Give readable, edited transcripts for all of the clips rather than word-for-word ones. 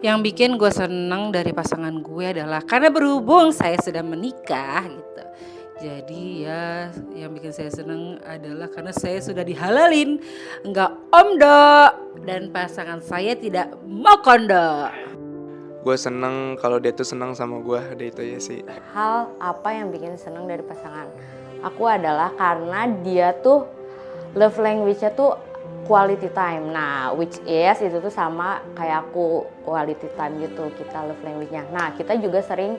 Yang bikin gue seneng dari pasangan gue adalah karena berhubung saya sudah menikah gitu. Jadi ya yang bikin saya seneng adalah karena saya sudah dihalalin, enggak omdo, dan pasangan saya tidak mau kondo. Gue seneng kalau dia tuh seneng sama gue, udah itu aja sih. Hal apa yang bikin seneng dari pasangan aku adalah karena dia tuh love language-nya tuh quality time. Nah, which is itu tuh sama kayak aku, quality time gitu kita love language-nya. Nah, kita juga sering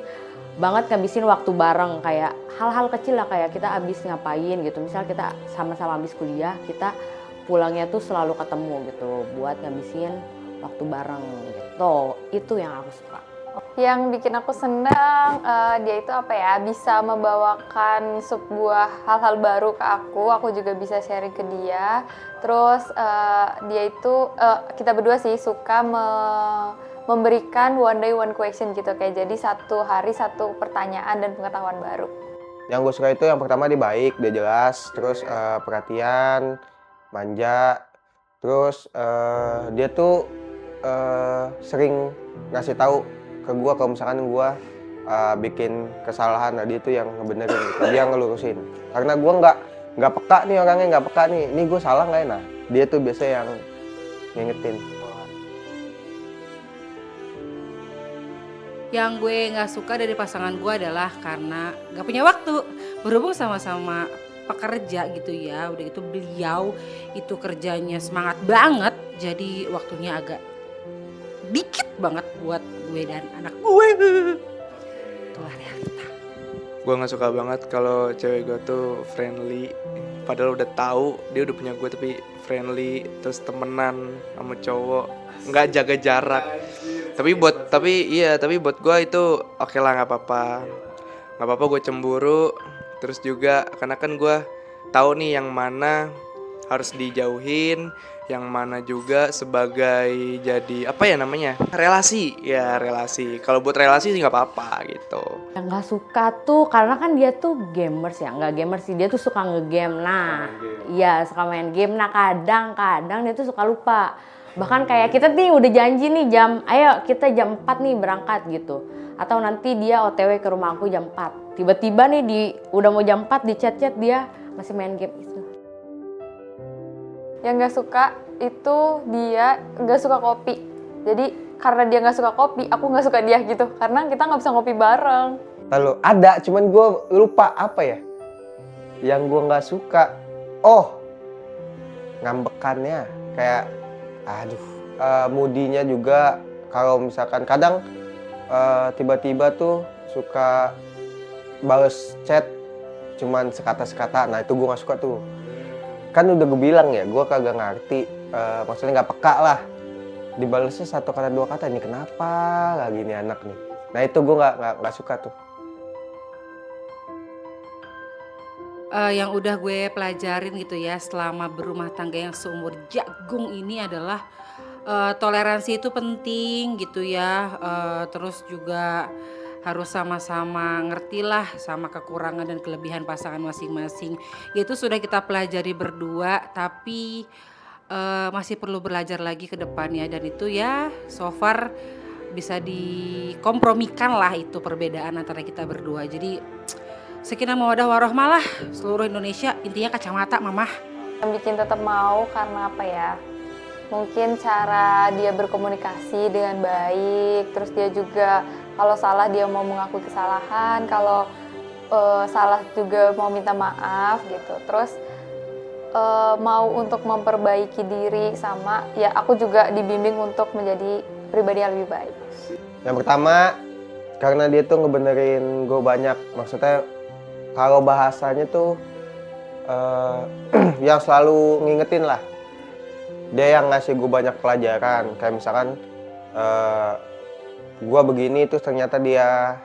banget ngabisin waktu bareng, kayak hal-hal kecil lah, kayak kita abis ngapain gitu. Misal kita sama-sama abis kuliah, kita pulangnya tuh selalu ketemu gitu buat ngabisin waktu bareng gitu. Itu yang aku suka. Yang bikin aku senang dia itu apa ya, bisa membawakan sebuah hal-hal baru ke aku juga bisa sharing ke dia. Terus dia itu kita berdua sih suka memberikan one day one question gitu, kayak jadi satu hari satu pertanyaan dan pengetahuan baru. Yang gue suka itu yang pertama dia baik, dia jelas, terus perhatian, manja, terus dia tuh sering ngasih tahu ke gue kalau misalkan gue bikin kesalahan. Nah dia tuh yang ngebenerin gitu, dia ngelurusin. Karena gue nggak peka nih orangnya, nggak peka nih, ini gue salah nggak ya? Nah dia tuh biasa yang ngingetin. Yang gue gak suka dari pasangan gue adalah karena gak punya waktu. Berhubung sama-sama pekerja gitu ya, udah itu beliau itu kerjanya semangat banget, jadi waktunya agak dikit banget buat gue dan anak gue. Itulah realita. Gue nggak suka banget kalau cewek gue tuh friendly, padahal udah tahu dia udah punya gue tapi friendly, terus temenan sama cowok, nggak jaga jarak. Tapi buat gue itu oke lah, nggak apa-apa gue cemburu. Terus juga karena kan gue tahu nih yang mana harus dijauhin, yang mana juga sebagai jadi apa ya namanya, relasi. Kalau buat relasi sih nggak apa-apa gitu. Yang nggak suka tuh karena kan dia tuh gamers ya, nggak gamers sih, dia tuh suka ngegame. Nah iya suka main game. Nah kadang dia tuh suka lupa. Bahkan kayak kita nih udah janji nih ayo kita jam 4 nih berangkat gitu. Atau nanti dia OTW ke rumah aku jam 4. Tiba-tiba nih udah mau jam 4 di chat-chat dia masih main game itu. Yang nggak suka itu dia nggak suka kopi. Jadi karena dia nggak suka kopi, aku nggak suka dia gitu. Karena kita nggak bisa ngopi bareng. Lalu ada, cuman gue lupa apa ya yang gue nggak suka. Oh, ngambekannya kayak moodinya juga. Kalau misalkan kadang tiba-tiba tuh suka bales chat cuman sekata-sekata. Nah itu gue nggak suka tuh. Kan udah gue bilang ya, gue kagak ngerti, maksudnya nggak peka lah. Dibalesnya satu kata dua kata, ini kenapa lagi nih anak nih. Nah itu gue nggak suka tuh. Yang udah gue pelajarin gitu ya selama berumah tangga yang seumur jagung ini adalah toleransi itu penting gitu ya. Terus juga harus sama-sama ngertilah sama kekurangan dan kelebihan pasangan masing-masing. Itu sudah kita pelajari berdua, tapi masih perlu belajar lagi ke depannya. Dan itu ya so far bisa dikompromikan lah itu perbedaan antara kita berdua. Jadi sakinah mawaddah warahmah lah seluruh Indonesia, intinya kacamata mamah. Yang bikin tetap mau karena apa ya? Mungkin cara dia berkomunikasi dengan baik, terus dia juga kalau salah dia mau mengakui kesalahan, kalau salah juga mau minta maaf gitu. Terus mau untuk memperbaiki diri, sama ya aku juga dibimbing untuk menjadi pribadi yang lebih baik. Yang pertama, karena dia tuh ngebenerin gue banyak. Maksudnya kalau bahasanya tuh yang selalu ngingetin lah. Dia yang ngasih gue banyak pelajaran. Kayak misalkan gue begini terus ternyata dia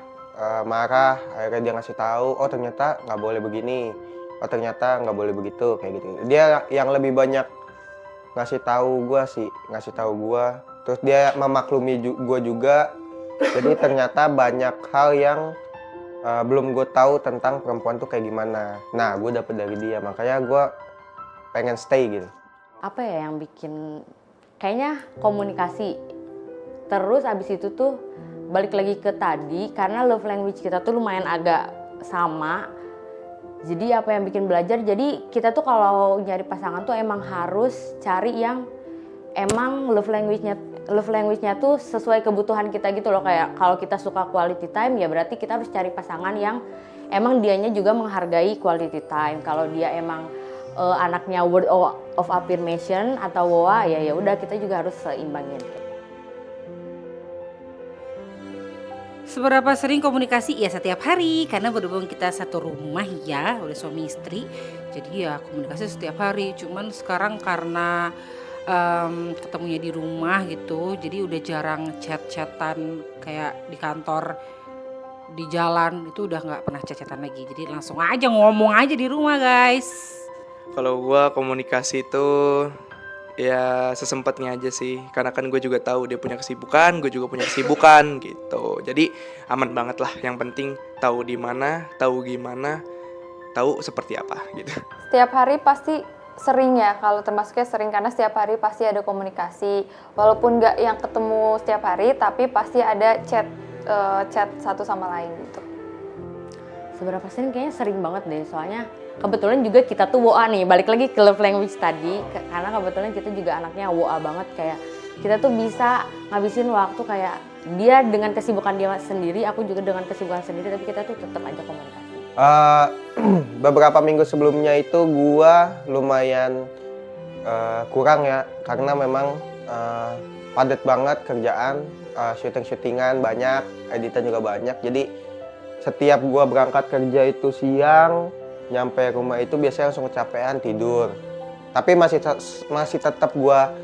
marah, akhirnya dia ngasih tahu, oh ternyata nggak boleh begini, oh ternyata nggak boleh begitu, kayak gitu. Dia yang lebih banyak ngasih tahu gue sih, terus dia memaklumi gue juga. Jadi ternyata banyak hal yang belum gue tahu tentang perempuan tuh kayak gimana. Nah gue dapet dari dia, makanya gue pengen stay gitu. Apa ya yang bikin, kayaknya komunikasi. Terus abis itu tuh balik lagi ke tadi, karena love language kita tuh lumayan agak sama. Jadi apa yang bikin belajar, jadi kita tuh kalau nyari pasangan tuh emang harus cari yang emang love language-nya tuh sesuai kebutuhan kita gitu loh. Kayak kalau kita suka quality time, ya berarti kita harus cari pasangan yang emang dianya juga menghargai quality time. Kalau dia emang anaknya word of affirmation atau WOA, ya udah kita juga harus seimbangin. Seberapa sering komunikasi? Ya setiap hari, karena berhubung kita satu rumah ya, udah suami istri. Jadi ya komunikasi setiap hari. Cuman sekarang karena ketemunya di rumah gitu, jadi udah jarang chat-chatan kayak di kantor, di jalan itu udah nggak pernah chat-chatan lagi. Jadi langsung aja ngomong aja di rumah guys. Kalau gue komunikasi itu ya sesempatnya aja sih, karena kan gue juga tahu dia punya kesibukan, gue juga punya kesibukan gitu. Jadi aman banget lah. Yang penting tahu di mana, tahu gimana, tahu seperti apa gitu. Setiap hari pasti sering ya, kalau termasuknya sering karena setiap hari pasti ada komunikasi. Walaupun nggak yang ketemu setiap hari, tapi pasti ada chat satu sama lain gitu. Seberapa sering? Kayaknya sering banget deh, soalnya kebetulan juga kita tuh WOA nih, balik lagi ke love language tadi, karena kebetulan kita juga anaknya WOA banget, kayak kita tuh bisa ngabisin waktu kayak dia dengan kesibukan dia sendiri, aku juga dengan kesibukan sendiri, tapi kita tuh tetap aja komunikasi. Beberapa minggu sebelumnya itu gua lumayan kurang ya, karena memang padat banget kerjaan, syuting-syutingan banyak, editan juga banyak. Jadi setiap gua berangkat kerja itu siang, nyampe rumah itu biasanya langsung kecapean tidur. Tapi masih tetap gua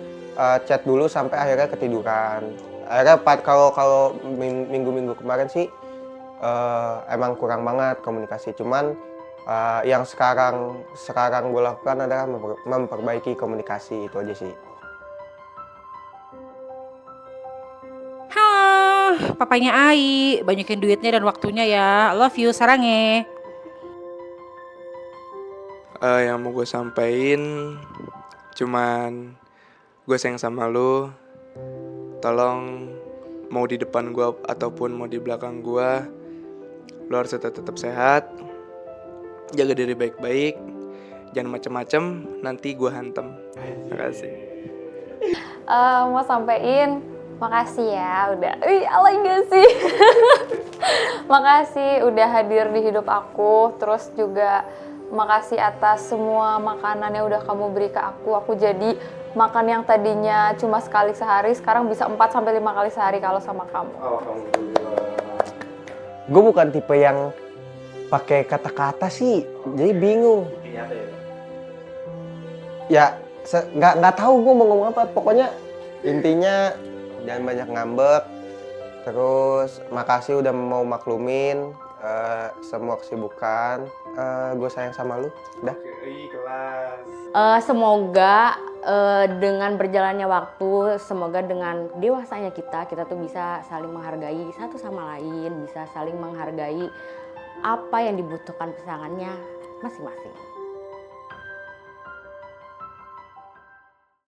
chat dulu sampai akhirnya ketiduran. Akhirnya kalau minggu-minggu kemarin sih emang kurang banget komunikasi. Cuman yang sekarang gue lakukan adalah memperbaiki komunikasi, itu aja sih. Halo, papanya Ai, banyakin duitnya dan waktunya ya. Love you, sarange. Yang mau gue sampein cuman gue sayang sama lu. Tolong mau di depan gue ataupun mau di belakang gue, lu harus tetap sehat, jaga diri baik-baik, jangan macem-macem, nanti gue hantem. Makasih. Mau sampein makasih ya udah, alay gak sih? Makasih udah hadir di hidup aku, terus juga makasih atas semua makanan yang udah kamu beri ke aku. Aku jadi makan yang tadinya cuma sekali sehari, sekarang bisa 4-5 kali sehari kalau sama kamu. Gue bukan tipe yang pakai kata-kata sih, jadi bingung. Ya nggak tahu gue mau ngomong apa. Pokoknya intinya jangan banyak ngambek. Terus makasih udah mau maklumin semua kesibukan. Gue sayang sama lu. Udah. Semoga dengan berjalannya waktu, semoga dengan dewasanya kita tuh bisa saling menghargai satu sama lain, bisa saling menghargai apa yang dibutuhkan pasangannya masing-masing.